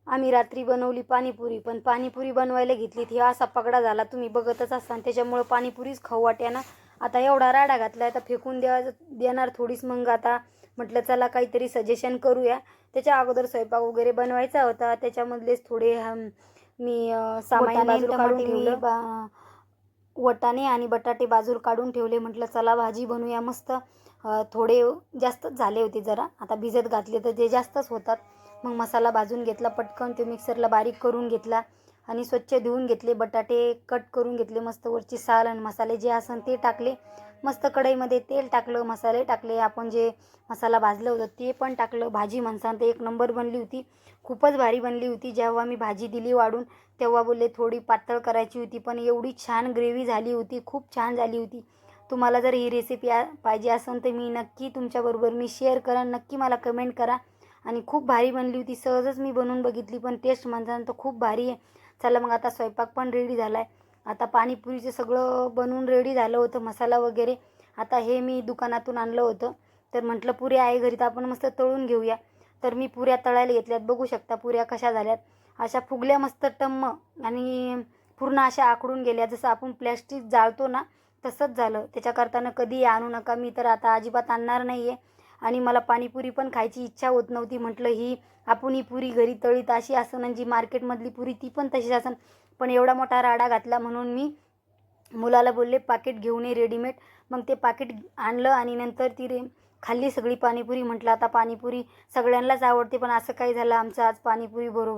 आम्ही रात्री बनवली पाणीपुरी, पण पाणीपुरी बनवायला घेतली ती असा पगडा झाला, तुम्ही बघतच असाल. त्याच्यामुळं पाणीपुरीच खाऊ वाटेना. आता एवढा राडा घातला आता फेकून देणार थोडीच. मग आता म्हटलं चला काहीतरी सजेशन करूया. त्याच्या अगोदर स्वयंपाक वगैरे बनवायचा होता. त्याच्यामधलेच थोडे मी सामान बाजूला काढून ठेवलं. वटाणे आणि बटाटे बाजूला काढून ठेवले. म्हटलं चला भाजी बनवूया मस्त. थोडे जास्तच झाले होते जरा, आता भिजत घातले तर ते जास्तच होतात. मग मसाला भाजून घेतला पटकन, ते मिक्सरला बारीक करून घेतला आणि स्वच्छ धुवून घेतले. बटाटे कट करून घेतले मस्त, वरची साल आणि मसाले जे असन ते टाकले. मस्त कढईमध्ये तेल टाकलं, मसाले टाकले, आपण जे मसाला भाजलं होतं ते पण टाकलं. भाजी म्हणसान तर एक नंबर बनली होती, खूपच भारी बनली होती. जेव्हा मी भाजी दिली वाढून तेव्हा बोलले थोडी पातळ करायची होती, पण एवढी छान ग्रेव्ही झाली होती, खूप छान झाली होती. तुम्हाला जर ही रेसिपी पाहिजे असेल तर मी नक्की तुमच्याबरोबर मी शेअर करेन, नक्की मला कमेंट करा. आणि खूप भारी बनली होती. सहजच मी बनवून बघितली, पण टेस्ट म्हणसान तर खूप भारी आहे. चला मग आता स्वयंपाक पण रेडी झाला आहे. आता पाणीपुरीचं सगळं बनवून रेडी झालं होतं, मसाला वगैरे. आता हे मी दुकानातून आणलं होतं, तर म्हटलं पुऱ्या आहे घरी तर आपण मस्त तळून घेऊया. तर मी पुऱ्या तळायला घेतल्यात. बघू शकता पुऱ्या कशा झाल्यात. अशा फुगल्या मस्त टम्म आणि पूर्ण अशा आखडून गेल्या. जसं आपण प्लॅस्टिक जाळतो ना तसंच झालं. त्याच्याकरतानं कधी आणू नका, मी तर आता अजिबात आणणार नाही आहे. आणि मला पाणीपुरी पण खायची इच्छा होत नव्हती. म्हटलं ही पुरी घरी तळीत अशी असन आणि जी मार्केटमधली पुरी ती पण तशीच असन. पण एवढा मोठा राडा घातला म्हणून मी मुलाला बोलले पाकिट घेऊन ये रेडीमेड. मग ते पाकिट आणलं आणि नंतर ती खाल्ली सगळी पाणीपुरी. म्हटलं आता पाणीपुरी सगळ्यांनाच आवडते, पण असं काही झालं आमचं आज पाणीपुरी बरोबर